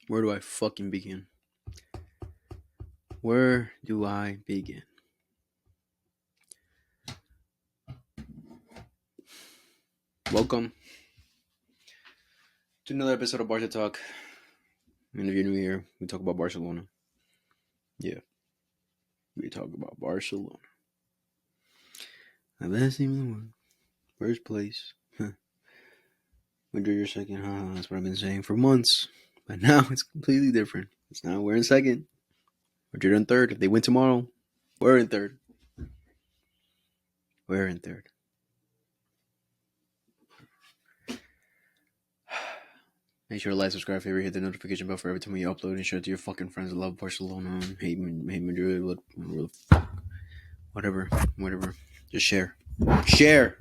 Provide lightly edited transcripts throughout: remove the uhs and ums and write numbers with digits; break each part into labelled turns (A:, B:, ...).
A: Where do I fucking begin? Where do I begin? Welcome to another episode of Barca Talk. And if you're new here, we talk about Barcelona. Yeah, we talk about Barcelona. The best team in the world. First place. Madrid, you're second. That's what I've been saying for months. But now it's completely different. It's now we're in second. Madrid in third. If they win tomorrow, we're in third. We're in third. Make sure to like, subscribe, favorite, hit the notification bell for every time we upload, and share it to your fucking friends that love Barcelona, hate Madrid, whatever. Just share. Share.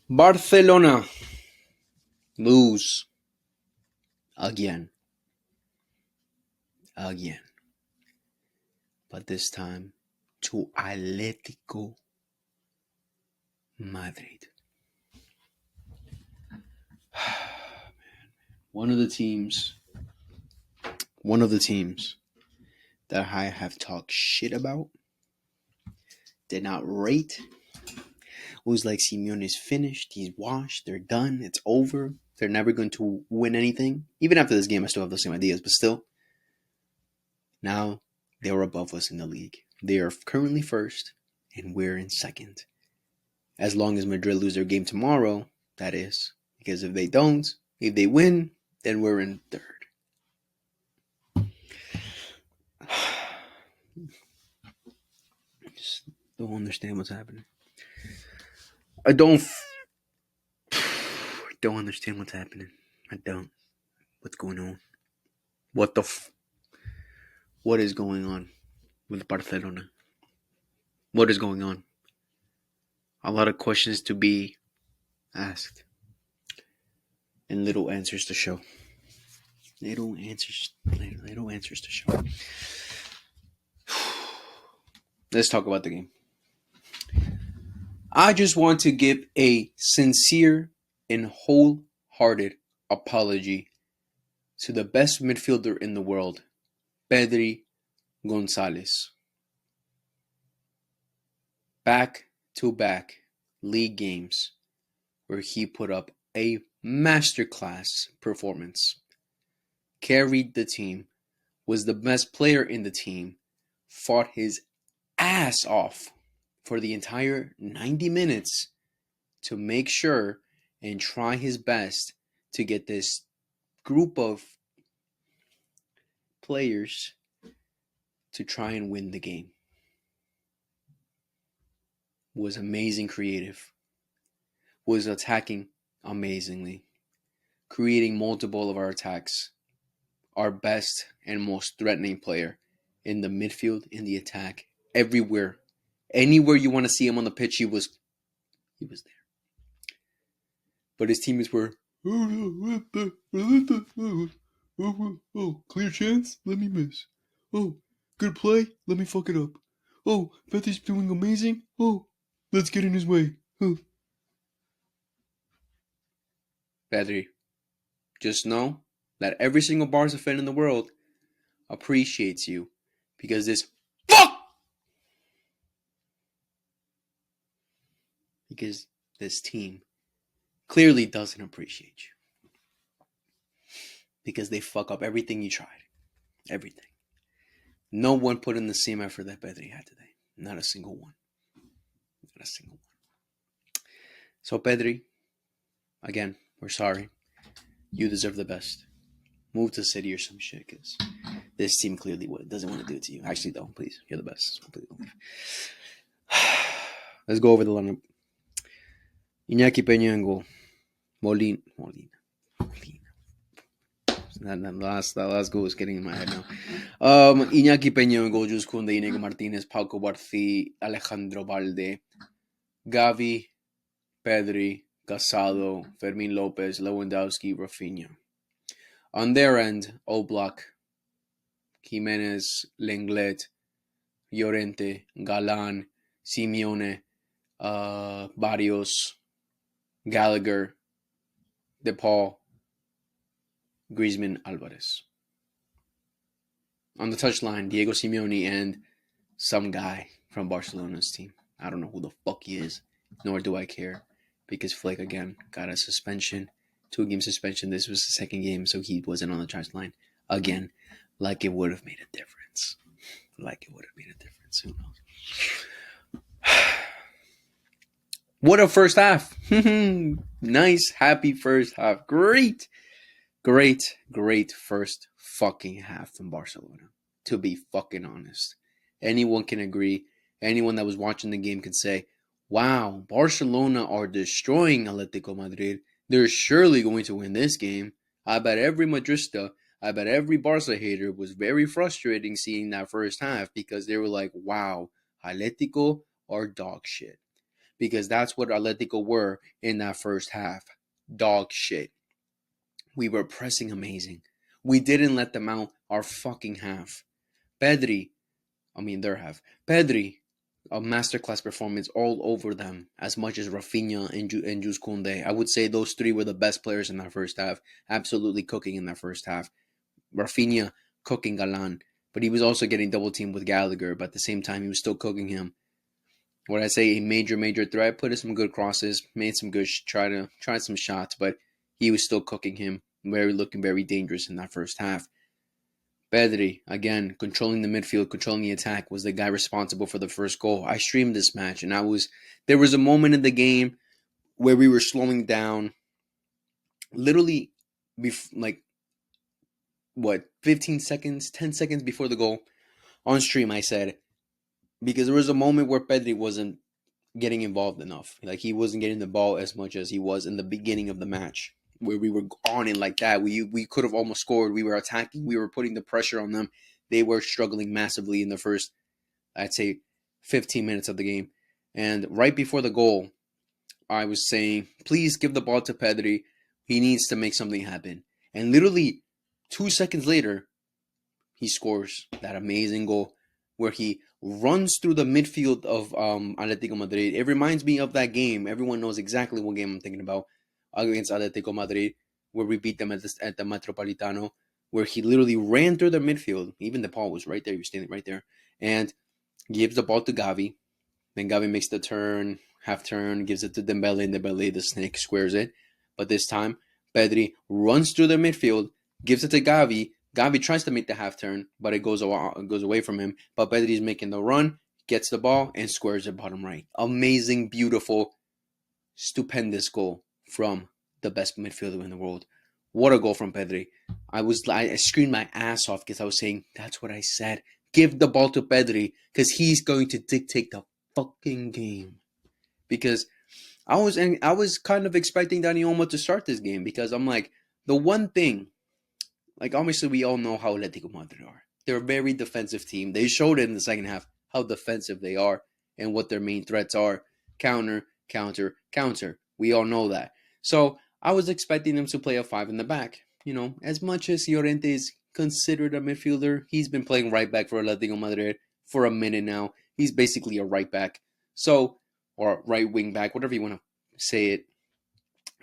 A: Barcelona lose again. But this time to Atletico Madrid. One of the teams that I have talked shit about, did not rate, was like, Simeone is finished, he's washed, they're done, it's over, they're never going to win anything. Even after this game, I still have the same ideas, but still, now they are above us in the league. They are currently first, and we're in second. As long as Madrid lose their game tomorrow, that is. Because if they don't, if they win, then we're in third. I just don't understand what's happening. I don't understand what's happening. I don't. What's going on? What is going on with Barcelona? What is going on? A lot of questions to be asked. And little answers to show. Little answers to show. Let's talk about the game. I just want to give a sincere and wholehearted apology to the best midfielder in the world, Pedri Gonzalez. Back-to-back league games where he put up a masterclass performance, carried the team, was the best player in the team, fought his ass off for the entire 90 minutes to make sure and try his best to get this group of players to try and win the game. Was amazing creative, was attacking amazingly, creating multiple of our attacks, our best and most threatening player in the midfield, in the attack, everywhere. Anywhere you want to see him on the pitch, he was there. But his teammates were, clear chance, let me miss. Oh, good play, let me fuck it up. Oh, Betty's doing amazing. Oh, let's get in his way. Pedri, just know that every single Barca fan in the world appreciates you because this team clearly doesn't appreciate you because they fuck up everything you tried. Everything. No one put in the same effort that Pedri had today. Not a single one. So Pedri, again, we're sorry. You deserve the best. Move to City or some shit, because this team clearly doesn't want to do it to you. Actually, though, please, you're the best. Let's go over the lineup. Iñaki Peña in goal. Molina. That last goal is getting in my head now. Iñaki Peña in goal. Jules Koundé, Inigo Martinez, Paco Barci, Alejandro Balde, Gavi, Pedri, Casado, Fermín López, Lewandowski, Rafinha. On their end, Oblak, Jimenez, Lenglet, Llorente, Galan, Simeone, Barrios, Gallagher, DePaul, Griezmann, Alvarez. On the touchline, Diego Simeone and some guy from Barcelona's team. I don't know who the fuck he is, nor do I care, because Flick again got a suspension, 2-game suspension. This was the second game, so he wasn't on the touchline again. Like it would have made a difference. Like it would have made a difference. Who knows? What a first half! Nice, happy first half. Great first fucking half from Barcelona. To be fucking honest, anyone can agree. Anyone that was watching the game can say, "Wow, Barcelona are destroying Atletico Madrid. They're surely going to win this game." I bet every Madrista, I bet every Barca hater was very frustrating seeing that first half because they were like, "Wow, Atletico are dog shit." Because that's what Atletico were in that first half. Dog shit. We were pressing amazing. We didn't let them out our fucking half. Their half. Pedri, a masterclass performance all over them, as much as Rafinha and Jules Koundé. I would say those three were the best players in that first half. Absolutely cooking in that first half. Rafinha cooking Galan, but he was also getting double teamed with Gallagher, but at the same time, he was still cooking him. What I say, a major threat, put in some good crosses, made some good, tried some shots, but he was still cooking him, looking very dangerous in that first half. Pedri, again, controlling the midfield, controlling the attack, was the guy responsible for the first goal. I streamed this match, and there was a moment in the game where we were slowing down, literally, 15 seconds, 10 seconds before the goal. On stream, I said, because there was a moment where Pedri wasn't getting involved enough. Like, he wasn't getting the ball as much as he was in the beginning of the match, where we were on it like that. We could have almost scored. We were attacking. We were putting the pressure on them. They were struggling massively in the first, I'd say, 15 minutes of the game. And right before the goal, I was saying, please give the ball to Pedri. He needs to make something happen. And literally 2 seconds later, he scores that amazing goal where he runs through the midfield of Atletico Madrid. It reminds me of that game. Everyone knows exactly what game I'm thinking about, against Atletico Madrid, where we beat them at the Metropolitano, where he literally ran through the midfield. Even the ball was right there. He was standing right there. And gives the ball to Gavi. Then Gavi makes the half turn, gives it to Dembele, and Dembele, the snake, squares it. But this time, Pedri runs through the midfield, gives it to Gavi. Gavi tries to make the half turn, but it goes away from him. But Pedri's making the run, gets the ball, and squares it bottom right. Amazing, beautiful, stupendous goal from the best midfielder in the world. What a goal from Pedri. I screamed my ass off because I was saying, that's what I said. Give the ball to Pedri because he's going to dictate the fucking game. Because I was kind of expecting Dani Olmo to start this game because I'm like, the one thing, like, obviously we all know how Atletico Madrid are. They're a very defensive team. They showed it in the second half how defensive they are and what their main threats are. Counter, counter, counter. We all know that. So I was expecting them to play a 5 in the back. You know, as much as Llorente is considered a midfielder, he's been playing right back for Atletico Madrid for a minute now. He's basically a right back. So, or right wing back, whatever you want to say it.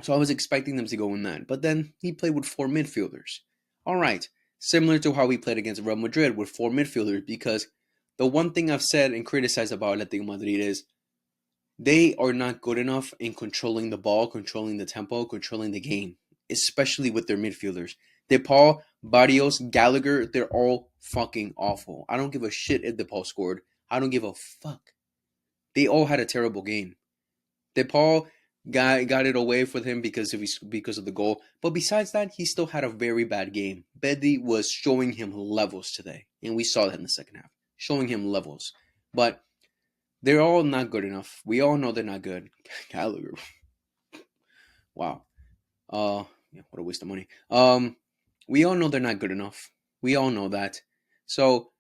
A: So I was expecting them to go in that. But then he played with 4 midfielders. All right. Similar to how we played against Real Madrid with 4 midfielders, because the one thing I've said and criticized about Atletico Madrid is they are not good enough in controlling the ball, controlling the tempo, controlling the game, especially with their midfielders. DePaul, Barrios, Gallagher, they're all fucking awful. I don't give a shit if DePaul scored. I don't give a fuck. They all had a terrible game. DePaul got it away with him because of the goal. But besides that, he still had a very bad game. Pedri was showing him levels today. And we saw that in the second half. Showing him levels. But they're all not good enough. We all know they're not good. Gallagher. Wow. Yeah, what a waste of money. We all know they're not good enough. We all know that. So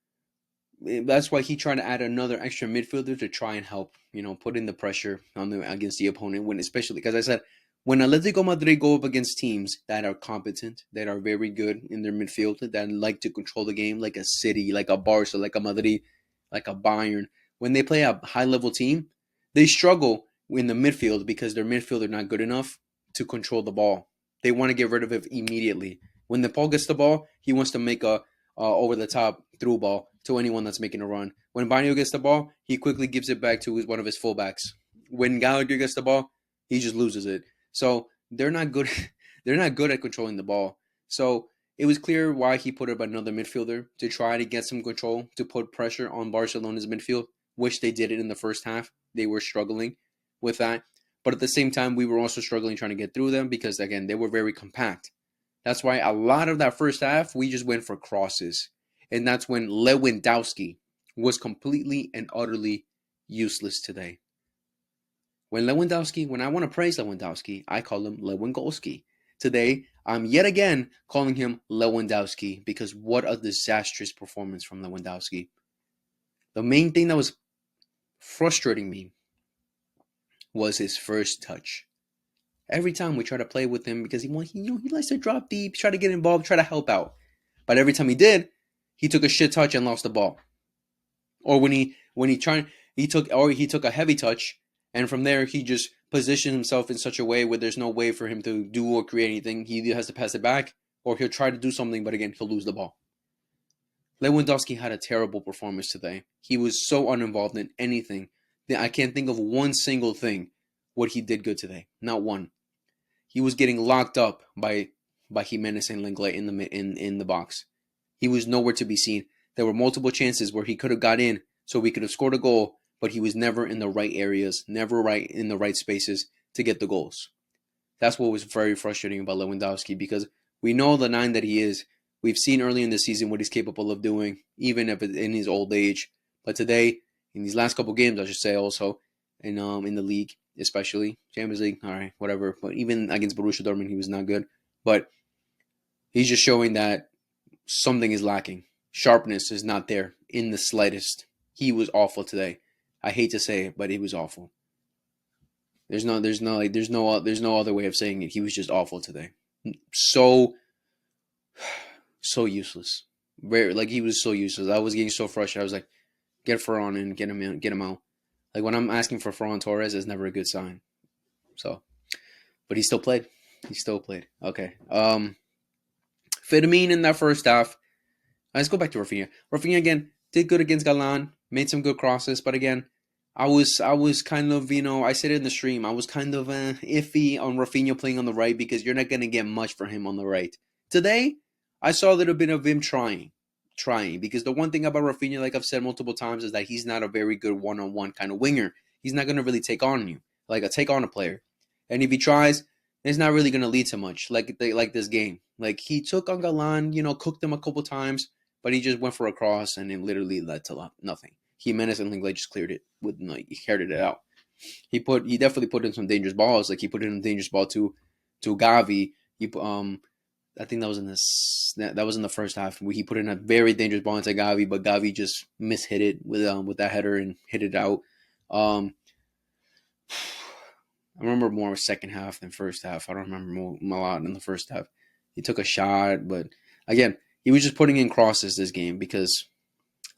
A: that's why he tried to add another extra midfielder to try and help, put in the pressure against the opponent. When, especially because I said, when Atletico Madrid go up against teams that are competent, that are very good in their midfield, that like to control the game, like a City, like a Barca, like a Madrid, like a Bayern, when they play a high-level team, they struggle in the midfield because their midfield are not good enough to control the ball. They want to get rid of it immediately. When the Paul gets the ball, he wants to make a over the top through ball to anyone that's making a run. When Barnio gets the ball, he quickly gives it back to one of his fullbacks. When Gallagher gets the ball, he just loses it. So they're not good. They're not good at controlling the ball. So it was clear why he put up another midfielder to try to get some control, to put pressure on Barcelona's midfield, which they did it in the first half. They were struggling with that. But at the same time, we were also struggling trying to get through them because, again, they were very compact. That's why a lot of that first half, we just went for crosses. And that's when Lewandowski was completely and utterly useless today. When I want to praise Lewandowski, I call him Lewandowski. Today, I'm yet again calling him Lewandowski because what a disastrous performance from Lewandowski. The main thing that was frustrating me was his first touch. Every time we try to play with him because he likes to drop deep, try to get involved, try to help out. But every time he did, he took a shit touch and lost the ball. Or when he took a heavy touch, and from there he just positioned himself in such a way where there's no way for him to do or create anything. He either has to pass it back or he'll try to do something, but again he'll lose the ball. Lewandowski had a terrible performance today. He was so uninvolved in anything that I can't think of one single thing what he did good today. Not one. He was getting locked up by Jimenez and Lenglet in the box. He was nowhere to be seen. There were multiple chances where he could have got in, so we could have scored a goal, but he was never in the right areas, never right in the right spaces to get the goals. That's what was very frustrating about Lewandowski because we know the 9 that he is. We've seen early in the season what he's capable of doing, even if in his old age. But today, in these last couple games, I should say also, in the league, especially Champions League, all right, whatever. But even against Borussia Dortmund, he was not good. But he's just showing that something is lacking. Sharpness is not there in the slightest. He was awful today. I hate to say it, but it was awful. There's no other way of saying it. He was just awful today. So useless. He was so useless. I was getting so frustrated. I was like, get Ferran in, get him out. Like when I'm asking for Ferran Torres, it's never a good sign. So, but he still played. Okay. Firmino in that first half. Let's go back to Rafinha. Rafinha again did good against Galan, made some good crosses, but again, I was kind of, I said it in the stream, I was kind of iffy on Rafinha playing on the right because you're not going to get much for him on the right. Today, I saw a little bit of him trying because the one thing about Rafinha, like I've said multiple times, is that he's not a very good one-on-one kind of winger. He's not going to really take on you, take on a player. And if he tries, it's not really going to lead to much, like this game. Like he took on Galan, cooked him a couple times, but he just went for a cross and it literally led to nothing. Jimenez and Lenglet just cleared it he carried it out. He definitely put in some dangerous balls. Like he put in a dangerous ball to Gavi. I think that was in the first half. He put in a very dangerous ball into Gavi, but Gavi just mishit it with that header and hit it out. I remember more second half than first half. I don't remember a lot in the first half. He took a shot, but again, he was just putting in crosses this game because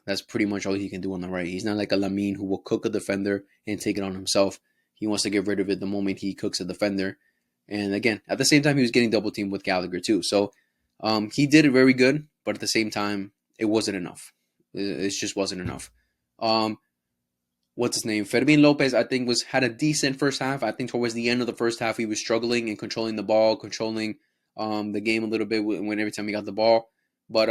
A: that's pretty much all he can do on the right. He's not like a Lamine who will cook a defender and take it on himself. He wants to get rid of it the moment he cooks a defender. And again, at the same time, he was getting double teamed with Gallagher too. So he did it very good, but at the same time, it wasn't enough. It just wasn't enough. What's his name? Fermin Lopez, I think, had a decent first half. I think towards the end of the first half, he was struggling and controlling the ball, controlling the game a little bit when every time he got the ball. But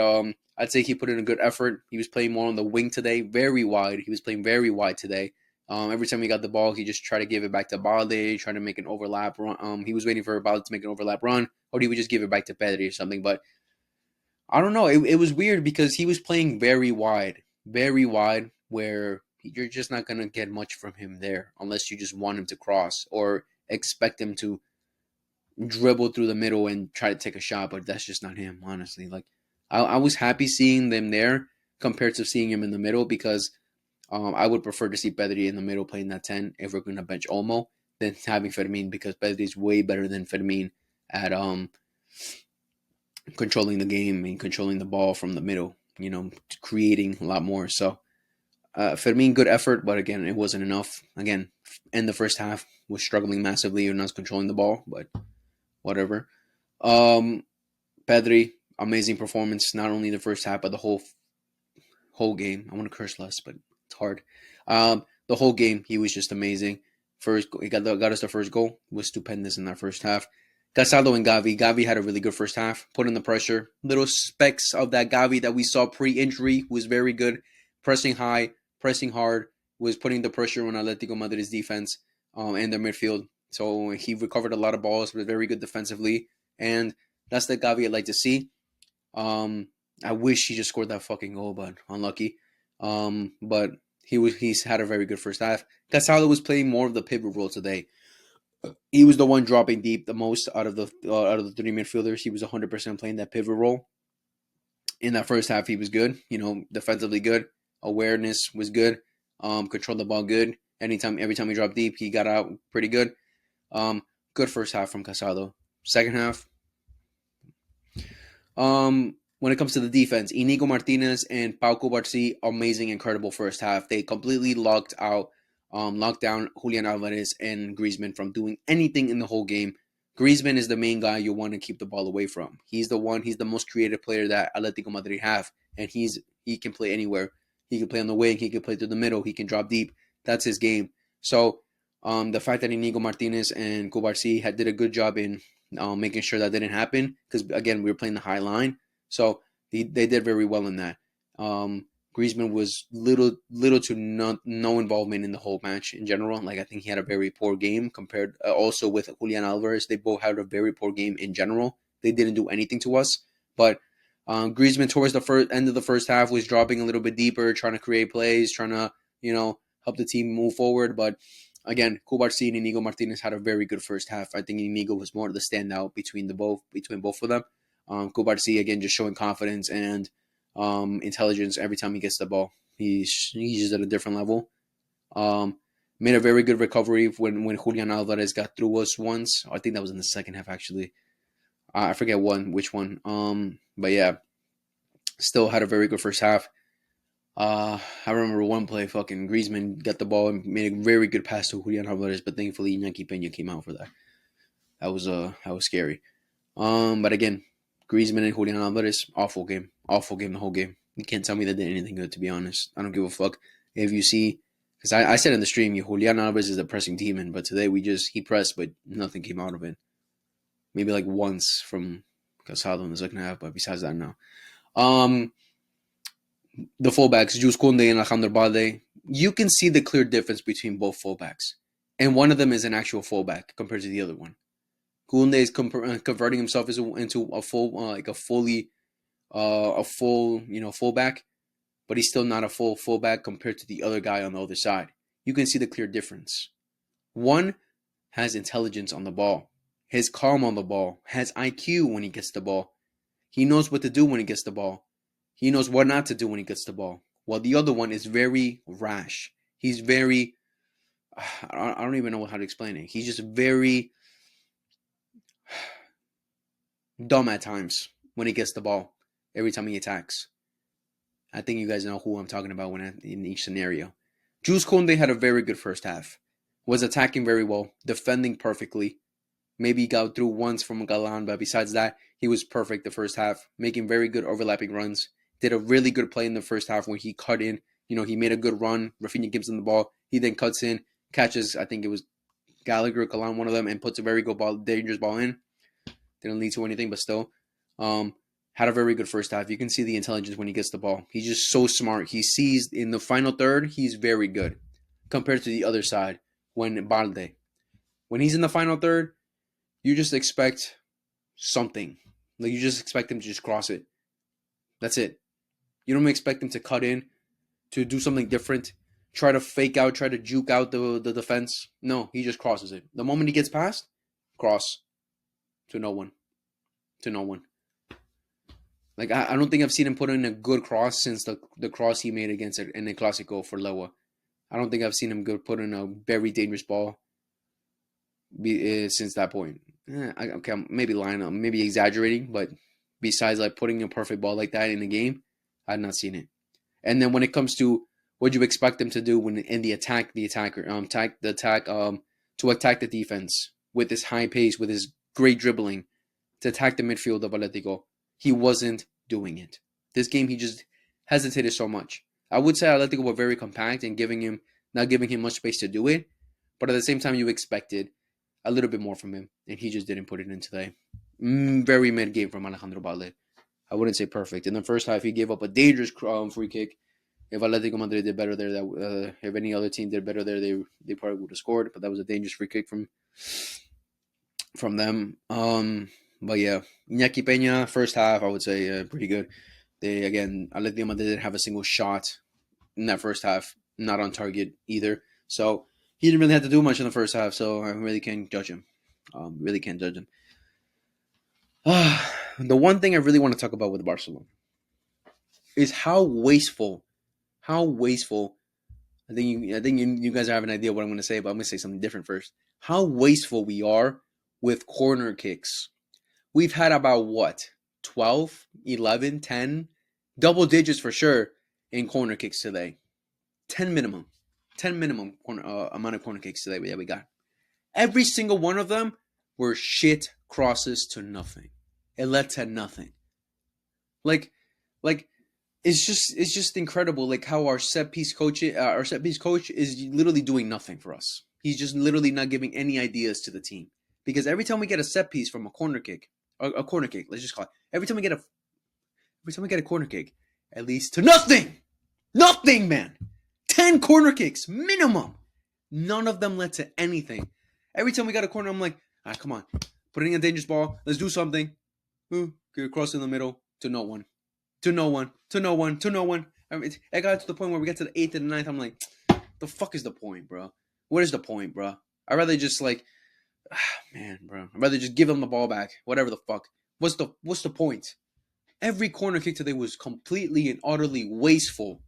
A: I'd say he put in a good effort. He was playing more on the wing today, very wide. He was playing very wide today. Every time he got the ball, he just tried to give it back to Balde, trying to make an overlap run. He was waiting for Balde to make an overlap run, or he would just give it back to Pedri or something. But I don't know. It was weird because he was playing very wide, where you're just not going to get much from him there unless you just want him to cross or expect him to dribble through the middle and try to take a shot. But that's just not him, honestly. Like I was happy seeing them there compared to seeing him in the middle because I would prefer to see Pedri in the middle playing that 10 if we're going to bench Olmo than having Fermin because Pedri is way better than Fermin at controlling the game and controlling the ball from the middle, creating a lot more. So Fermin, good effort, but again, it wasn't enough. Again, in the first half, was struggling massively and not controlling the ball, but whatever. Pedri, amazing performance, not only the first half, but the whole game. I want to curse less, but it's hard. The whole game, he was just amazing. First, he got us the first goal. It was stupendous in that first half. Casado and Gavi. Gavi had a really good first half, putting the pressure. Little specks of that Gavi that we saw pre-injury was very good. Pressing high, pressing hard, was putting the pressure on Atletico Madrid's defense and their midfield. So he recovered a lot of balls, was very good defensively. And that's the Gavi I'd like to see. I wish he just scored that fucking goal, but unlucky. But he's had a very good first half. Casado was playing more of the pivot role today. He was the one dropping deep the most out of the three midfielders. He was 100% playing that pivot role. In that first half, he was good. Defensively good. Awareness was good. Controlled the ball good. Every time he dropped deep, he got out pretty good. Good first half from Casado. Second half, when it comes to the defense, Inigo Martinez and Pau Cubarsí, amazing, incredible first half. They completely locked down Julian Alvarez and Griezmann from doing anything in the whole game. Griezmann is the main guy you want to keep the ball away from. He's the most creative player that Atletico Madrid have, and he can play anywhere. He can play on the wing, he can play through the middle, he can drop deep. That's his game. So the fact that Inigo Martinez and Cubarsí did a good job in making sure that didn't happen, because again, we were playing the high line, so they did very well in that. Griezmann was little to no involvement in the whole match in general. Like, I think he had a very poor game compared also with Julian Alvarez. They both had a very poor game in general. They didn't do anything to us, but Griezmann towards the end of the first half was dropping a little bit deeper, trying to create plays, trying to help the team move forward. But again, Cubarsí and Inigo Martinez had a very good first half. I think Inigo was more of the standout between both of them. Cubarsí, again, just showing confidence and intelligence every time he gets the ball. He's just at a different level. Made a very good recovery when Julian Alvarez got through us once. I think that was in the second half, actually. I forget which one. But yeah, still had a very good first half. I remember one play, fucking Griezmann got the ball and made a very good pass to Julian Alvarez, but thankfully Iñaki Peña came out for that. That was scary. But again, Griezmann and Julian Alvarez, awful game the whole game. You can't tell me they did anything good, to be honest. I don't give a fuck. If you see, because I said in the stream, Julian Alvarez is a pressing demon, but today he pressed, but nothing came out of it. Maybe like once from Casado in the second half, but besides that, no. The fullbacks, Jules Koundé and Alejandro Balde, you can see the clear difference between both fullbacks. And one of them is an actual fullback compared to the other one. Koundé is converting himself into a full fullback, but he's still not a full fullback compared to the other guy on the other side. You can see the clear difference. One has intelligence on the ball, has calm on the ball, has IQ when he gets the ball. He knows what to do when he gets the ball. He knows what not to do when he gets the ball. While the other one is very rash. He's very, I don't even know how to explain it. He's just very dumb at times when he gets the ball, every time he attacks. I think you guys know who I'm talking about in each scenario. Jules Koundé had a very good first half. Was attacking very well, defending perfectly. Maybe he got through once from Galan, but besides that, he was perfect the first half, making very good overlapping runs. Did a really good play in the first half when he cut in. He made a good run. Rafinha gives him the ball. He then cuts in, catches, I think it was Gallagher, Galan, one of them, and puts a very good ball, dangerous ball in. Didn't lead to anything, but still. Had a very good first half. You can see the intelligence when he gets the ball. He's just so smart. He sees in the final third, he's very good compared to the other side when Balde. When he's in the final third, you just expect something. Like, you just expect him to just cross it. That's it. You don't expect him to cut in, to do something different, try to fake out, try to juke out the defense. No, he just crosses it. The moment he gets past, cross to no one. To no one. Like, I don't think I've seen him put in a good cross since the cross he made against it in the Clásico for Lewa. I don't think I've seen him put in a very dangerous ball since that point. Okay, I'm maybe lying, I'm maybe exaggerating, but besides like putting a perfect ball like that in the game, I've not seen it. And then when it comes to what you expect him to do when in the attack, to attack the defense with his high pace, with his great dribbling, to attack the midfield of Atletico. he wasn't doing it. This game, he just hesitated so much. I would say Atletico were very compact and not giving him much space to do it. But at the same time, you expected a little bit more from him, and he just didn't put it in today. Very mid game from Alejandro Balde. I wouldn't say perfect. In the first half, he gave up a dangerous free kick. If Atletico Madrid did better there, if any other team did better there, they probably would have scored. But that was a dangerous free kick from them. But yeah, Iñaki Peña, first half, I would say pretty good. Atletico Madrid didn't have a single shot in that first half, not on target either. So he didn't really have to do much in the first half. So I really can't judge him. Really can't judge him. The one thing I really want to talk about with Barcelona is how wasteful. I think you guys have an idea what I'm going to say, but I'm going to say something different first. How wasteful we are with corner kicks. We've had about what? 12, 11, 10, double digits for sure in corner kicks today. 10 minimum. 10 minimum amount of corner kicks today that we got. Every single one of them were shit crosses to nothing. It led to nothing. Like it's just incredible, like how our set piece coach is literally doing nothing for us. He's just literally not giving any ideas to the team, because every time we get a set piece from a corner kick, let's just call it. Every time we get a corner kick, it leads to nothing, man. 10 corner kicks minimum. None of them led to anything. Every time we got a corner, I'm like, all right, come on, putting a dangerous ball. Let's do something. Get across in the middle to no one. To no one. I mean, it got to the point where we get to the 8th and the 9th. I'm like, the fuck is the point, bro? What is the point, bro? I'd rather just I'd rather just give them the ball back. Whatever the fuck. What's the point? Every corner kick today was completely and utterly wasteful.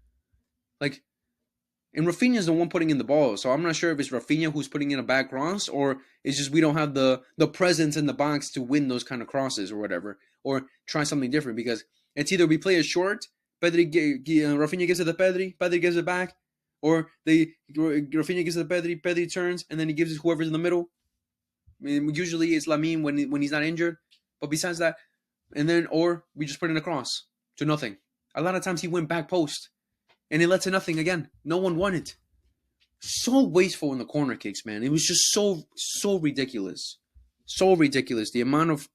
A: And Rafinha's the one putting in the ball, so I'm not sure if it's Rafinha who's putting in a bad cross, or it's just we don't have the presence in the box to win those kind of crosses or whatever, or try something different, because it's either we play it short, Rafinha gives it to Pedri gives it back, or Rafinha gives it to Pedri turns, and then he gives it to whoever's in the middle. I mean, usually it's Lamine when he's not injured, but besides that, or we just put in a cross to nothing. A lot of times he went back post, and it led to nothing again. No one won it. So wasteful in the corner kicks, man. It was just so ridiculous. So ridiculous. The amount of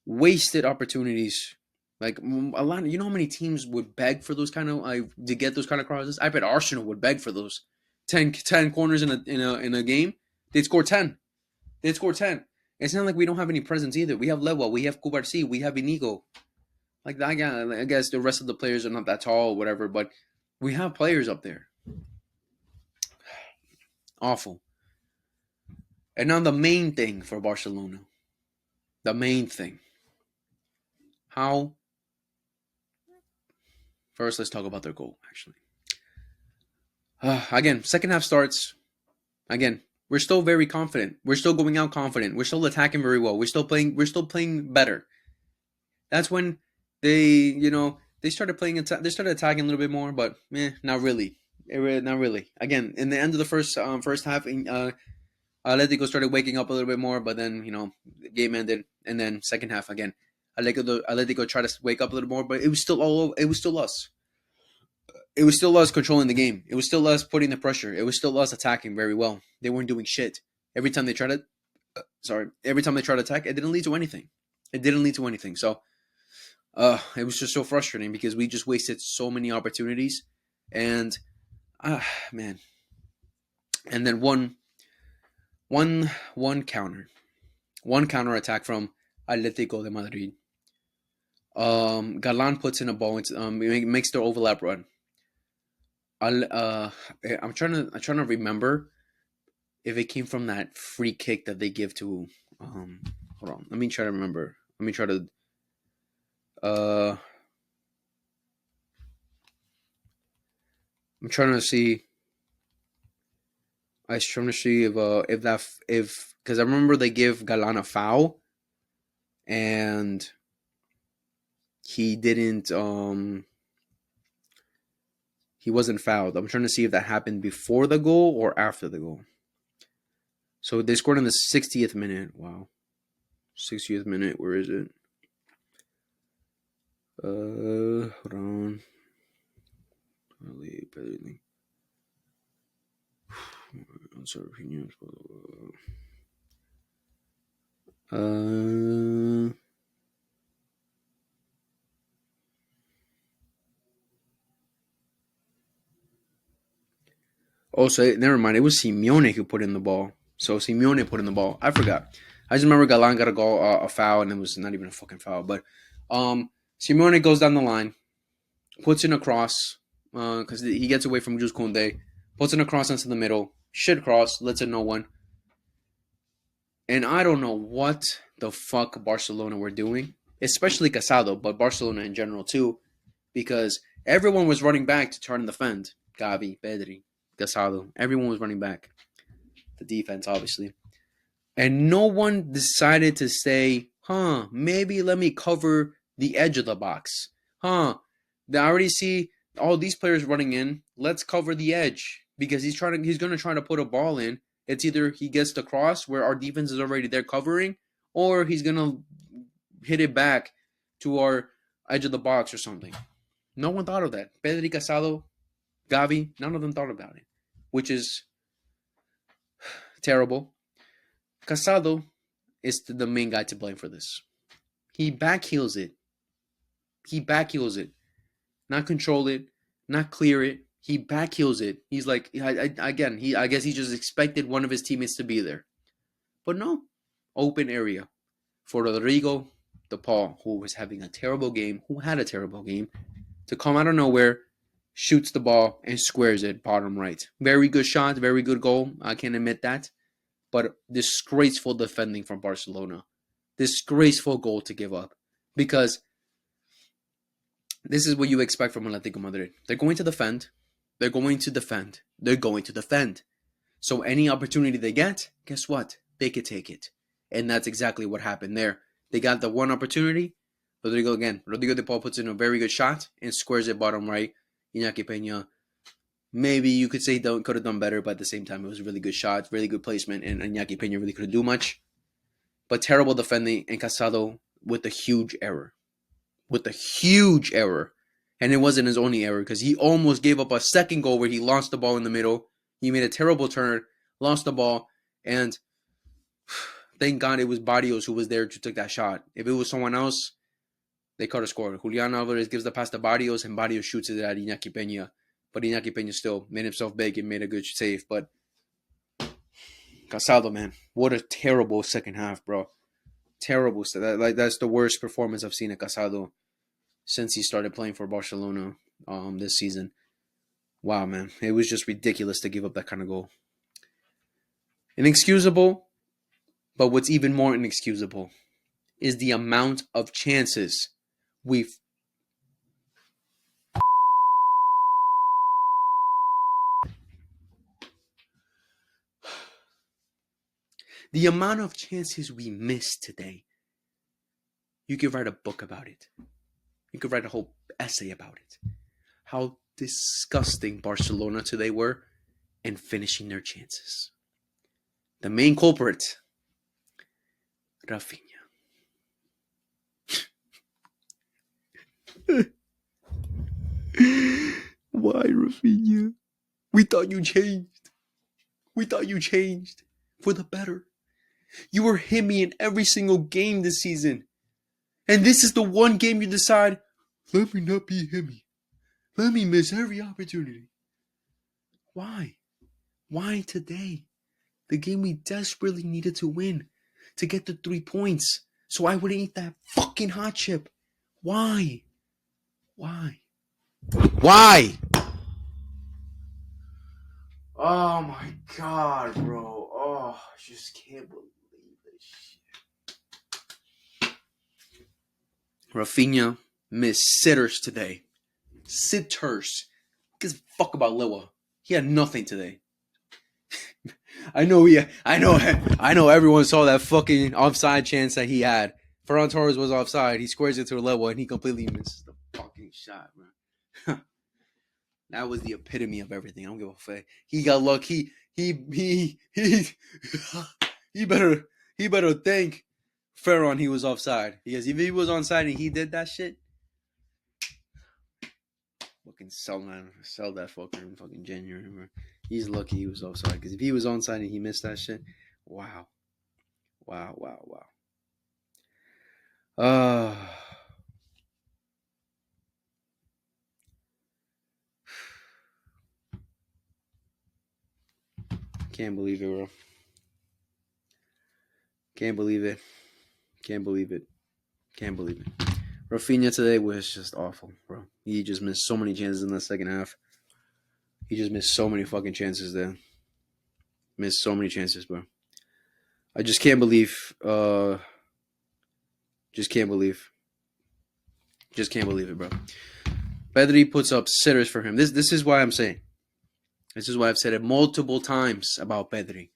A: wasted opportunities. Like a lot of, you know how many teams would beg for those kind of to get those kind of crosses? I bet Arsenal would beg for those 10 corners in a game. They'd score 10. It's not like we don't have any presence either. We have Lewa, we have Kubarsi, we have Inigo. Like I guess the rest of the players are not that tall or whatever, but we have players up there. Awful. And now the main thing for Barcelona. The main thing. First, let's talk about their goal, actually. Again, second half starts. Again, we're still very confident. We're still going out confident. We're still attacking very well. We're still playing better. That's when they started playing. They started attacking a little bit more, but not really. Not really. Again, in the end of the first half, Atletico started waking up a little bit more, but then the game ended, and then second half again, Atletico tried to wake up a little more, but it was still us. It was still us controlling the game. It was still us putting the pressure. It was still us attacking very well. They weren't doing shit. Every time they tried to attack, it didn't lead to anything. So, it was just so frustrating because we just wasted so many opportunities, and man, and then one counter attack from Atletico de Madrid. Galan puts in a ball. It makes their overlap run. I'm trying to remember if it came from that free kick that they give to. Hold on. Let me try to remember. Let me try to. I'm trying to see. I was trying to see if because I remember they give Galan a foul, and he didn't. He wasn't fouled. I'm trying to see if that happened before the goal or after the goal. So they scored in the 60th minute. Wow. 60th minute. Where is it? Hold on. Oh, so never mind. It was Simeone who put in the ball. So Simeone put in the ball. I forgot. I just remember Galan got a goal, a foul, and it was not even a fucking foul. But Simeone goes down the line, puts in a cross because he gets away from Jules Koundé, puts in a cross into the middle, shit cross, lets it no one. And I don't know what the fuck Barcelona were doing, especially Casado, but Barcelona in general too, because everyone was running back to try and defend. Gavi, Pedri, Casado, everyone was running back. The defense, obviously. And no one decided to say, maybe let me cover the edge of the box. I already see all these players running in. Let's cover the edge because he's gonna try to put a ball in. It's either he gets the cross where our defense is already there covering, or he's gonna hit it back to our edge of the box or something. No one thought of that. Pedri, Casado, Gavi, none of them thought about it, which is terrible. Casado is the main guy to blame for this. He backheels it. Not control it, not clear it. He backheels it. He's like, I guess he just expected one of his teammates to be there. But no, open area for Rodrigo De Paul, who was having a terrible game, to come out of nowhere, shoots the ball, and squares it bottom right. Very good shot, very good goal. I can admit that. But disgraceful defending from Barcelona. Disgraceful goal to give up. Because this is what you expect from Atletico Madrid. They're going to defend. So any opportunity they get, guess what? They could take it. And that's exactly what happened there. They got the one opportunity. Rodrigo De Paul puts in a very good shot and squares it bottom right. Iñaki Peña, maybe you could say could have done better, but at the same time, it was a really good shot, really good placement, and Iñaki Peña really couldn't do much. But terrible defending, and Casado with a huge error. And it wasn't his only error because he almost gave up a second goal where he lost the ball in the middle. He made a terrible turn, lost the ball, and thank God it was Barrios who was there to take that shot. If it was someone else, they could have scored. Julian Alvarez gives the pass to Barrios, and Barrios shoots it at Iñaki Peña. But Iñaki Peña still made himself big and made a good save. But Casado, man, what a terrible second half, bro. Terrible. That's the worst performance I've seen at Casado since he started playing for Barcelona this season. Wow, man. It was just ridiculous to give up that kind of goal. Inexcusable, but what's even more inexcusable is the amount of chances we've... The amount of chances we missed today. You could write a book about it. You could write a whole essay about it. How disgusting Barcelona today were in finishing their chances. The main culprit, Rafinha. Why, Rafinha? We thought you changed. For the better. You were hitting in every single game this season. And this is the one game you decide, let me not be Himmy. Let me miss every opportunity. Why? Why today? The game we desperately needed to win. To get the 3 points. So I wouldn't eat that fucking hot chip. Why? Oh my God, bro. Oh, I just can't believe this shit. Rafinha missed sitters today. Sitters. Who gives a fuck about Lewa? He had nothing today. I know everyone saw that fucking offside chance that he had. Ferran Torres was offside. He squares it to Lewa and he completely misses the fucking shot, bro. That was the epitome of everything. I don't give a fuck. He got lucky. He better thank Ferran he was offside. Because if he was onside and he did that shit, fucking sell that fucker in fucking January, bro. He's lucky he was offside, because if he was onside and he missed that shit, wow. Uh can't believe it, bro. Can't believe it. Can't believe it. Can't believe it. Rafinha today was just awful, bro. He just missed so many chances in the second half. He just missed so many fucking chances there. Missed so many chances, bro. I just can't believe. Just can't believe. Just can't believe it, bro. Pedri puts up sitters for him. This is why I'm saying. This is why I've said it multiple times about Pedri.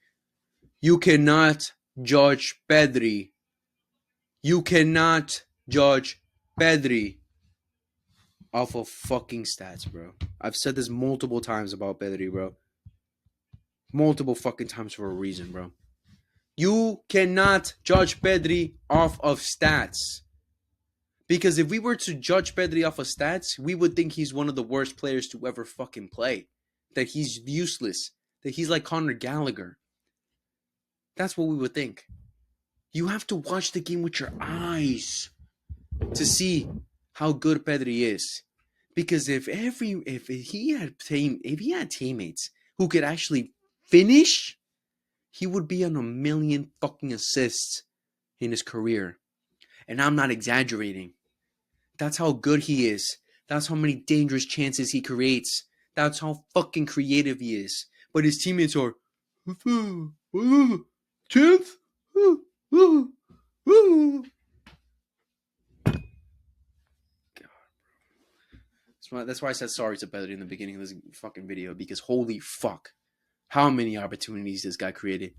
A: You cannot judge Pedri. You cannot judge Pedri off of fucking stats, bro. I've said this multiple times about Pedri, bro. Multiple fucking times for a reason, bro. You cannot judge Pedri off of stats. Because if we were to judge Pedri off of stats, we would think he's one of the worst players to ever fucking play. That he's useless. That he's like Conor Gallagher. That's what we would think. You have to watch the game with your eyes to see how good Pedri is. Because if he had teammates who could actually finish, he would be on 1 million fucking assists in his career. And I'm not exaggerating. That's how good he is. That's how many dangerous chances he creates. That's how fucking creative he is. But his teammates are 10th? That's why I said sorry to Pedri in the beginning of this fucking video, because holy fuck, how many opportunities this guy created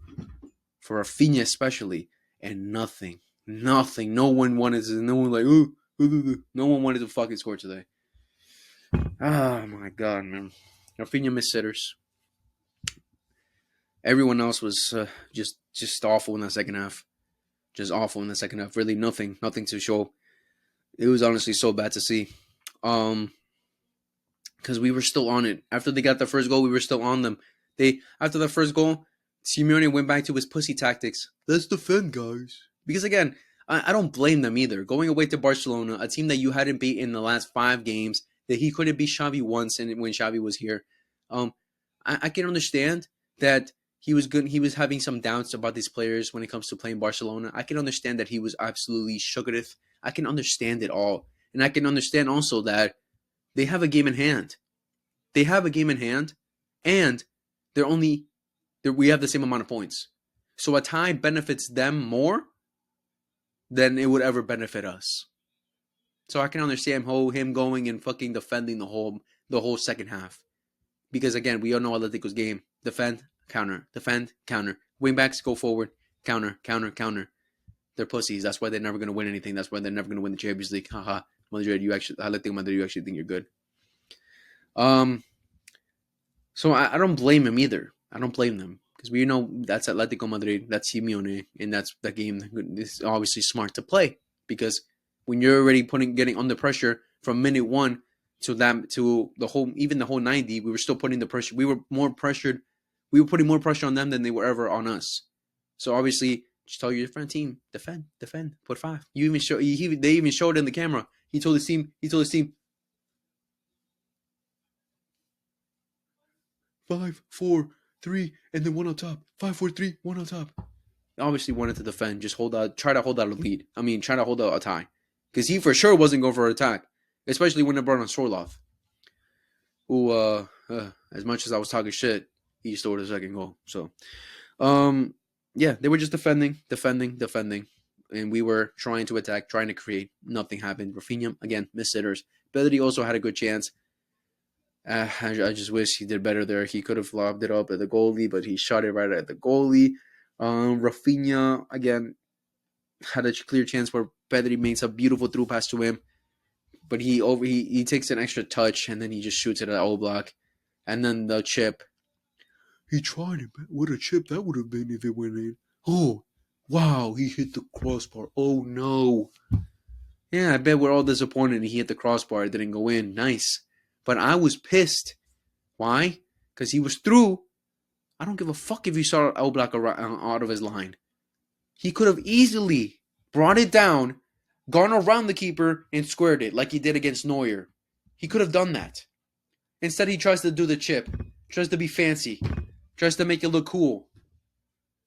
A: for Rafinha especially, and nothing. No one wanted to. No one no one wanted to fucking score today. Oh my god, man. Rafinha missed sitters. Everyone else was just awful in the second half. Just awful in the second half. Really nothing to show. It was honestly so bad to see. Because we were still on it. After they got the first goal, we were still on them. After the first goal, Simeone went back to his pussy tactics. Let's defend, guys. Because again, I don't blame them either. Going away to Barcelona, a team that you hadn't beat in the last 5 games, that he couldn't beat Xavi once, and when Xavi was here, I can understand that he was good. He was having some doubts about these players when it comes to playing Barcelona. I can understand that he was absolutely shooketh. I can understand it all, and I can understand also that they have a game in hand. They have a game in hand, and we have the same amount of points. So a tie benefits them more than it would ever benefit us. So I can understand him going and fucking defending the whole second half. Because again, we all know Atletico's game. Defend, counter. Defend, counter. Wingbacks go forward. Counter. They're pussies. That's why they're never going to win anything. That's why they're never going to win the Champions League. Haha. Madrid, Atletico Madrid, you actually think you're good. So I don't blame him either. I don't blame them. Because we know that's Atletico Madrid, that's Simeone, and that's the game is obviously smart to play. Because when you're already getting under pressure from minute 1 to the whole 90, we were still putting the pressure. We were more pressured. We were putting more pressure on them than they were ever on us. So obviously, just tell your friend team, defend, put 5. You even show. They even showed it in the camera. He told his team. 5, 4, 3, and then 1 on top. 5, 4, 3, 1 on top. Obviously wanted to defend, just try to hold out a lead. Try to hold out a tie. Because he for sure wasn't going for an attack. Especially when they brought on Sorloth. Who, as much as I was talking shit, he scored a second goal. So, yeah, they were just defending. And we were trying to attack, trying to create. Nothing happened. Rafinha, again, missed sitters. Pedri also had a good chance. I just wish he did better there. He could have lobbed it up at the goalie, but he shot it right at the goalie. Rafinha, again, had a clear chance where Pedri makes a beautiful through pass to him. But he takes an extra touch, and then he just shoots it at Oblak. And then the chip. He tried it, but what a chip that would have been if it went in. Oh, wow, he hit the crossbar. Oh, no. Yeah, I bet we're all disappointed he hit the crossbar. It didn't go in. Nice. But I was pissed. Why? Because he was through. I don't give a fuck if you saw Oblak out of his line. He could have easily brought it down, gone around the keeper, and squared it like he did against Neuer. He could have done that. Instead, he tries to do the chip, tries to be fancy, tries to make it look cool.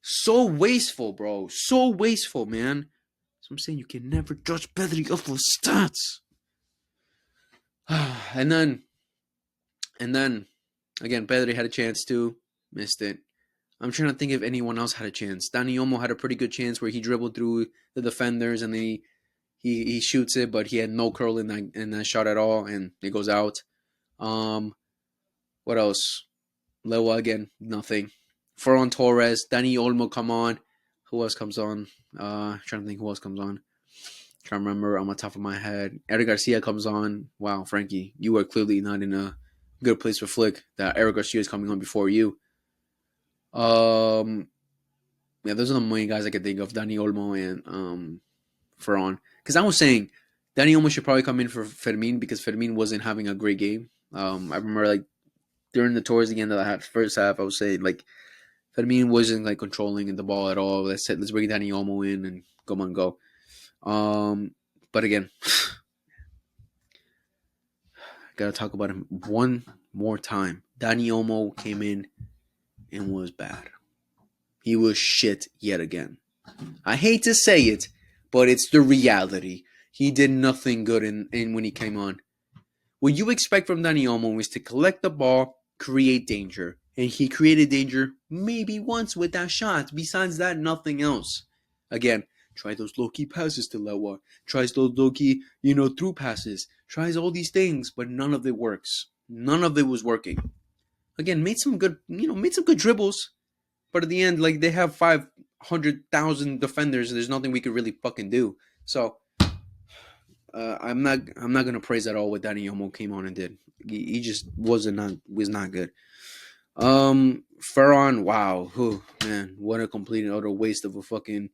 A: So wasteful, bro. So wasteful, man. So I'm saying you can never judge Pedri off of stats. and then, again, Pedri had a chance to, missed it. I'm trying to think if anyone else had a chance. Dani Olmo had a pretty good chance where he dribbled through the defenders and then he shoots it, but he had no curl in that shot at all, and it goes out. What else? Lewa again, nothing. Ferran Torres, Dani Olmo come on. Who else comes on? Trying to think who else comes on. Trying to remember on the top of my head. Eric Garcia comes on. Wow, Frankie, you are clearly not in a good place for Flick. That Eric Garcia is coming on before you. Yeah, those are the main guys I could think of. Dani Olmo and Ferran. Because I was saying Dani Olmo should probably come in for Fermin because Fermin wasn't having a great game. I remember like towards the end of the first half, I was saying like Fermin wasn't like controlling the ball at all. Let's bring Dani Olmo in and go. But again, gotta talk about him one more time. Dani Olmo came in and was bad. He was shit yet again. I hate to say it, but it's the reality. He did nothing good in when he came on. What you expect from Dani Olmo is to collect the ball, create danger. And he created danger maybe once with that shot. Besides that, nothing else. Again, try those low-key passes to Lewa. Tries those low-key, through passes. Tries all these things, but none of it works. None of it was working. Again, made some good dribbles. But at the end, like, they have 500,000 defenders. There's nothing we could really fucking do. So, I'm not gonna praise at all what Dani Olmo came on and did. He just was not good. Ferran, wow, man, what a complete and utter waste of a fucking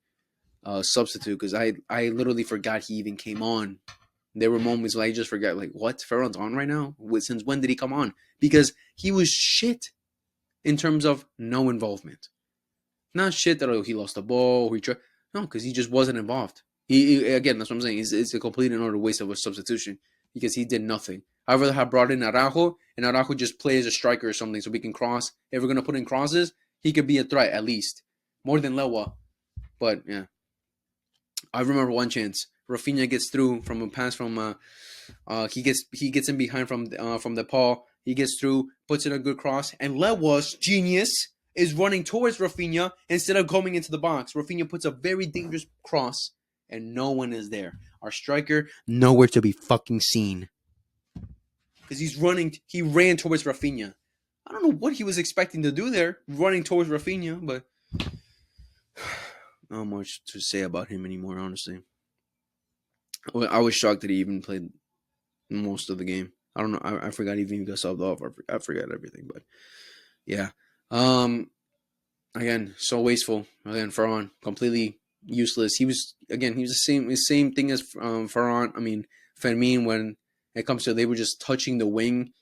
A: substitute. Because I literally forgot he even came on. There were moments where I just forgot, like, what? Ferran's on right now? Since when did he come on? Because he was shit in terms of no involvement. Not shit that he lost the ball. No, because he just wasn't involved. Again, that's what I'm saying. It's a complete and utter waste of a substitution because he did nothing. I'd rather have brought in Araujo and Araujo just play as a striker or something so we can cross. If we're going to put in crosses, he could be a threat at least. More than Lewa. But, yeah. I remember one chance. Rafinha gets through from a pass from... he gets in behind from the Paul. He gets through, puts in a good cross. And Lewa's genius is running towards Rafinha instead of coming into the box. Rafinha puts a very dangerous cross, and no one is there. Our striker, nowhere to be fucking seen. Because he ran towards Rafinha. I don't know what he was expecting to do there, running towards Rafinha, but not much to say about him anymore, honestly. I was shocked that he even played most of the game. I don't know. I forgot even he got subbed off. I forgot everything, but yeah. Again, so wasteful. Again, Ferran, completely useless. He was the same thing as Ferran. I mean, Fermin. When it comes to, they were just touching the wing,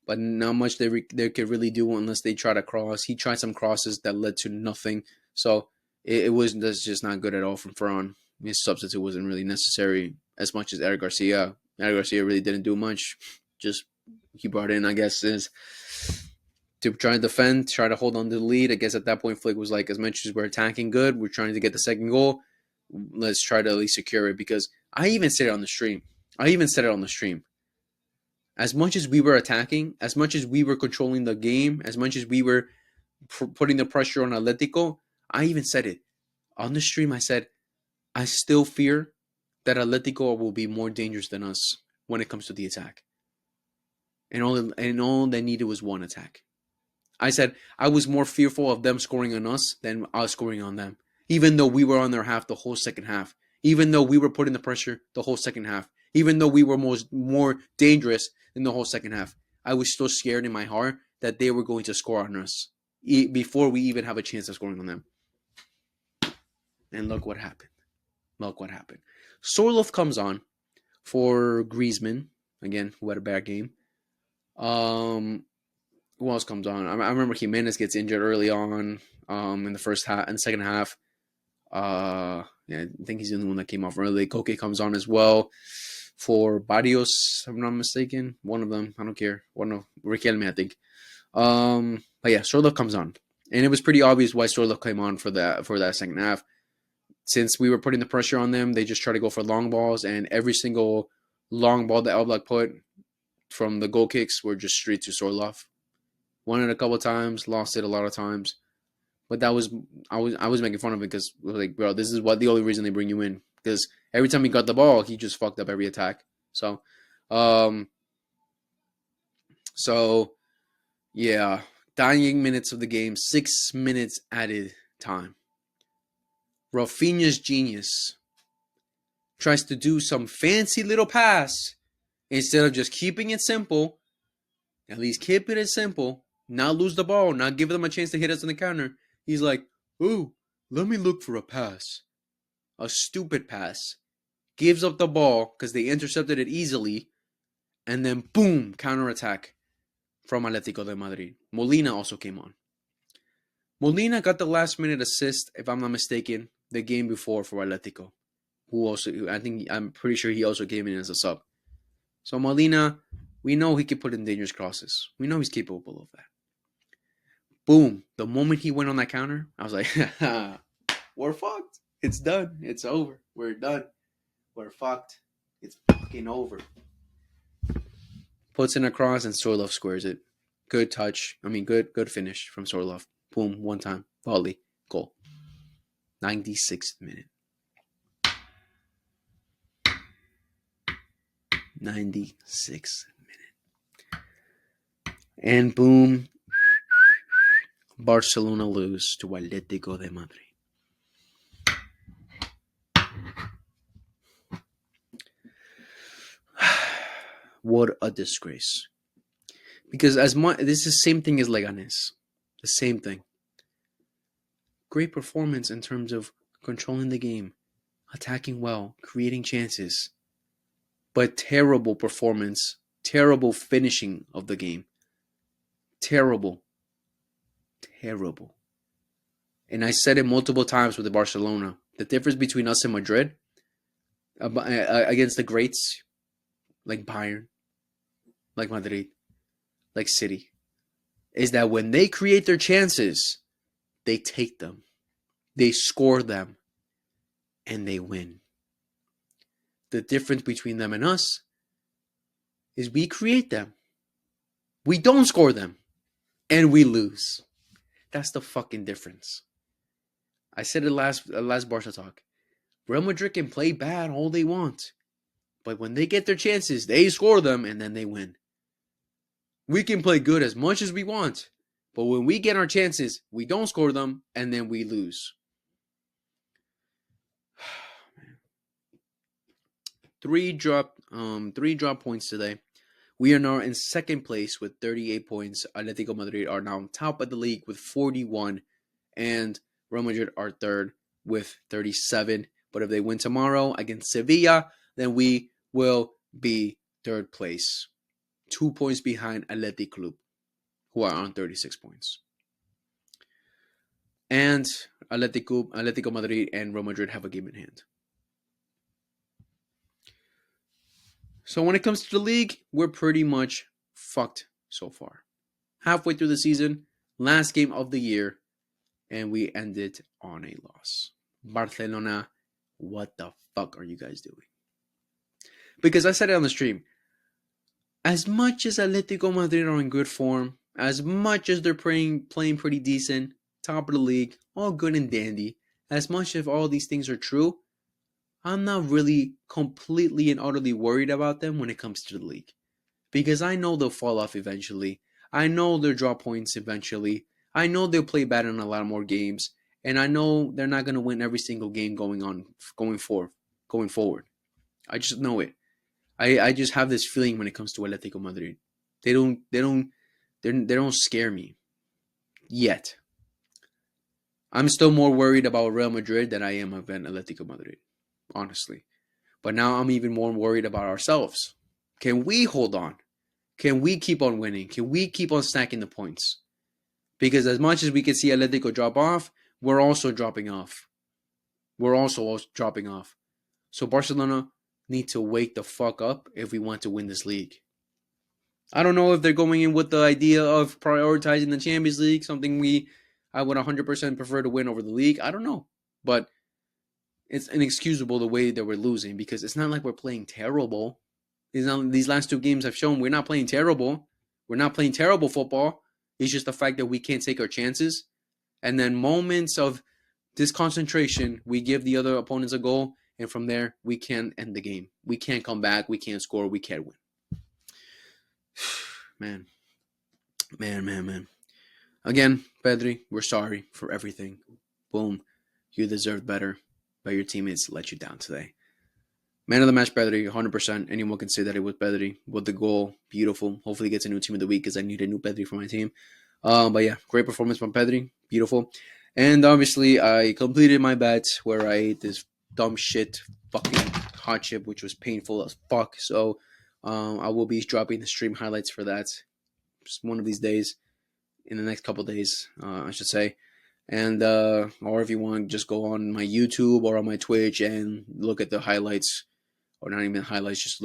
A: but not much they could really do unless they try to cross. He tried some crosses that led to nothing. So that's just not good at all from Ferran. His substitute wasn't really necessary as much as Eric Garcia. Eric Garcia really didn't do much. Just he brought in, I guess, to try to defend, try to hold on to the lead. I guess at that point, Flick was like, as much as we're attacking good, we're trying to get the second goal. Let's try to at least secure it. Because I even said it on the stream. As much as we were attacking, as much as we were controlling the game, as much as we were putting the pressure on Atletico, I even said it. On the stream, I said, I still fear that Atletico will be more dangerous than us when it comes to the attack. And all they needed was one attack. I said I was more fearful of them scoring on us than us scoring on them. Even though we were on their half the whole second half. Even though we were putting the pressure the whole second half. Even though we were more dangerous in the whole second half. I was still scared in my heart that they were going to score on us before we even have a chance of scoring on them. And look what happened. Sorloth comes on for Griezmann, again, who had a bad game. Um, who else comes on? I remember Jimenez gets injured early on. In the first half, in the second half. Yeah, I think he's the only one that came off early. Koke comes on as well for Barrios, if I'm not mistaken. One of them, I don't care. One of Riquelme, I think. But yeah, Sorloth comes on, and it was pretty obvious why Sorloth came on for that second half. Since we were putting the pressure on them, they just try to go for long balls, and every single long ball that Oblak put from the goal kicks were just straight to Sorloth. Won it a couple of times, lost it a lot of times. But that was I was making fun of it because like, bro, this is what the only reason they bring you in, because every time he got the ball, he just fucked up every attack. So, um, so yeah, dying minutes of the game, 6 minutes added time. Rafinha's genius tries to do some fancy little pass instead of just keeping it simple. At least keep it simple. Not lose the ball. Not give them a chance to hit us on the counter. He's like, "Oh, let me look for a pass." A stupid pass. Gives up the ball because they intercepted it easily. And then, boom, counterattack from Atletico de Madrid. Molina also came on. Molina got the last minute assist, if I'm not mistaken, the game before for Atletico. I'm pretty sure he also came in as a sub. So Molina, we know he can put in dangerous crosses. We know he's capable of that. Boom. The moment he went on that counter, I was like, we're fucked. It's done. It's over. We're done. We're fucked. It's fucking over. Puts in a cross and Sorloth squares it. Good touch. Good finish from Sorloth. Boom, one time. Volley. Goal. 96th minute. 96th minute. And boom, Barcelona lose to Atletico de Madrid. What a disgrace. Because this is the same thing as Leganes. The same thing. Great performance in terms of controlling the game, attacking well, creating chances. But terrible performance, terrible finishing of the game. Terrible. Terrible. And I said it multiple times with the Barcelona. The difference between us and Madrid against the greats like Bayern, like Madrid, like City, is that when they create their chances, they take them, they score them, and they win. The difference between them and us is we create them, we don't score them, and we lose. That's the fucking difference. I said it last Barca talk. Real Madrid can play bad all they want, but when they get their chances, they score them and then they win. We can play good as much as we want, but when we get our chances, we don't score them and then we lose. Three drop points today. We are now in second place with 38 points. Atletico Madrid are now on top of the league with 41, and Real Madrid are third with 37. But if they win tomorrow against Sevilla, then we will be third place, 2 points behind Athletic Club, who are on 36 points. And Atletico Madrid and Real Madrid have a game in hand. So when it comes to the league, we're pretty much fucked so far. Halfway through the season, last game of the year, and we ended on a loss. Barcelona, what the fuck are you guys doing? Because I said it on the stream, as much as Atletico Madrid are in good form, as much as they're playing pretty decent, top of the league, all good and dandy, as much as all these things are true, I'm not really completely and utterly worried about them when it comes to the league. Because I know they'll fall off eventually. I know they'll draw points eventually. I know they'll play bad in a lot more games. And I know they're not going to win every single game going forward. I just know it. I just have this feeling when it comes to Atletico Madrid. They don't scare me yet. I'm still more worried about Real Madrid than I am about Atletico Madrid, honestly. But now I'm even more worried about ourselves. Can we hold on? Can we keep on winning? Can we keep on stacking the points? Because as much as we can see Atletico drop off, we're also dropping off. We're also dropping off. So Barcelona need to wake the fuck up if we want to win this league. I don't know if they're going in with the idea of prioritizing the Champions League, something I would 100% prefer to win over the league. I don't know. But it's inexcusable the way that we're losing because it's not like we're playing terrible. These last two games have shown we're not playing terrible. We're not playing terrible football. It's just the fact that we can't take our chances. And then moments of disconcentration, we give the other opponents a goal. And from there, we can't end the game. We can't come back. We can't score. We can't win. Man. Again, Pedri, we're sorry for everything. Boom. You deserved better, but your teammates let you down today. Man of the match, Pedri, 100%. Anyone can say that it was Pedri with the goal. Beautiful. Hopefully he gets a new team of the week because I need a new Pedri for my team. But yeah, great performance from Pedri. Beautiful. And obviously, I completed my bet where I ate this dumb shit fucking hot chip, which was painful as fuck. So I will be dropping the stream highlights for that just one of these days, in the next couple days, I should say. And or if you want, just go on my YouTube or on my Twitch and look at the highlights, or not even highlights, just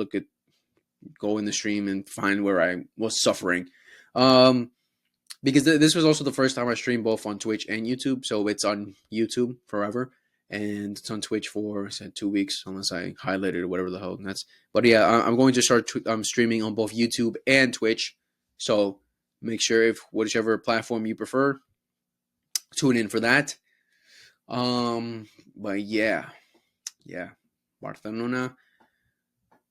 A: go in the stream and find where I was suffering. Because this was also the first time I streamed both on Twitch and YouTube, so it's on YouTube forever, and it's on Twitch for 2 weeks, unless I highlighted or whatever the hell that's. But yeah, I'm going to start streaming on both YouTube and Twitch, so make sure if whichever platform you prefer, tune in for that. But yeah, Barcelona,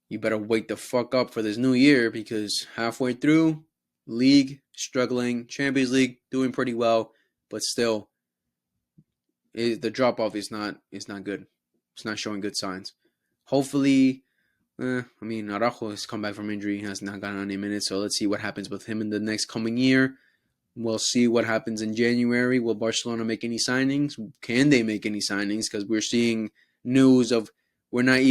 A: you better wake the fuck up for this new year because halfway through, league struggling, Champions League doing pretty well, but still, the drop off is not good. It's not showing good signs. Hopefully, Araujo has come back from injury, has not gotten any minutes, so let's see what happens with him in the next coming year. We'll see what happens in January. Will Barcelona make any signings? Can they make any signings? Because we're seeing news of we can't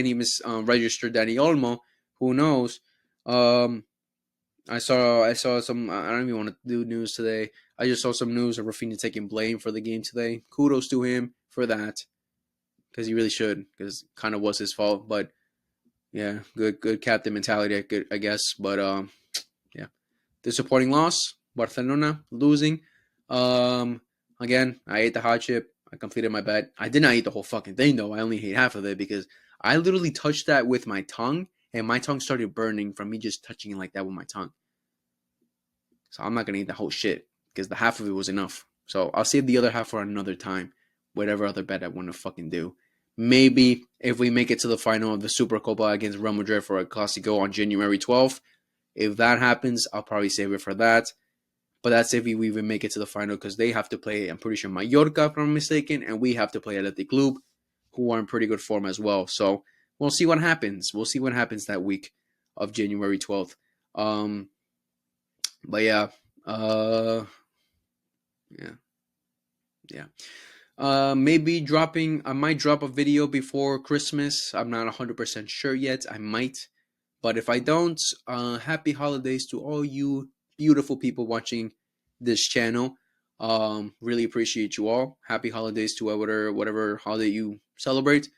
A: even register Dani Olmo. Who knows? I saw some. I don't even want to do news today. I just saw some news of Rafinha taking blame for the game today. Kudos to him for that, because he really should, because it kind of was his fault. But yeah, good captain mentality, I guess. But yeah, disappointing loss. Barcelona losing. Again, I ate the hot chip. I completed my bet. I did not eat the whole fucking thing though. I only ate half of it because I literally touched that with my tongue, and my tongue started burning from me just touching it like that with my tongue. So I'm not gonna eat the whole shit because the half of it was enough. So I'll save the other half for another time. Whatever other bet I want to fucking do. Maybe if we make it to the final of the Supercopa against Real Madrid for a Clásico on January 12th, if that happens, I'll probably save it for that. But that's if we even make it to the final because they have to play, I'm pretty sure, Mallorca, if I'm mistaken, and we have to play Athletic Club, who are in pretty good form as well. So we'll see what happens. We'll see what happens that week of January 12th. But yeah, maybe I might drop a video before Christmas. I'm not 100% sure yet. I might. But if I don't, happy holidays to all you beautiful people watching this channel. Really appreciate you all. Happy holidays to whatever holiday you celebrate.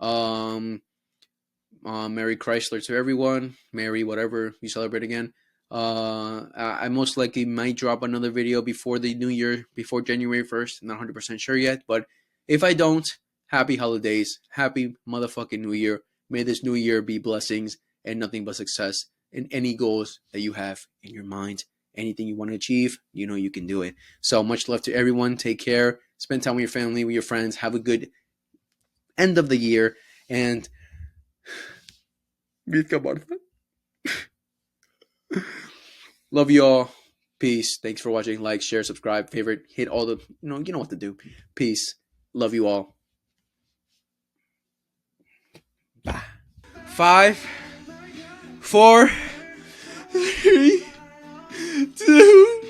A: Merry Chrysler to everyone. Merry whatever you celebrate again. I most likely might drop another video before the new year, before January 1st. Not 100% sure yet, but if I don't, happy holidays. Happy motherfucking new year. May this new year be blessings and nothing but success in any goals that you have in your mind. Anything you want to achieve, you know you can do it. So much love to everyone. Take care. Spend time with your family, with your friends. Have a good end of the year. And love you all. Peace. Thanks for watching. Like, share, subscribe, favorite, hit all the, you know what to do. Peace. Love you all. Bye. 5, 4, 3, 2,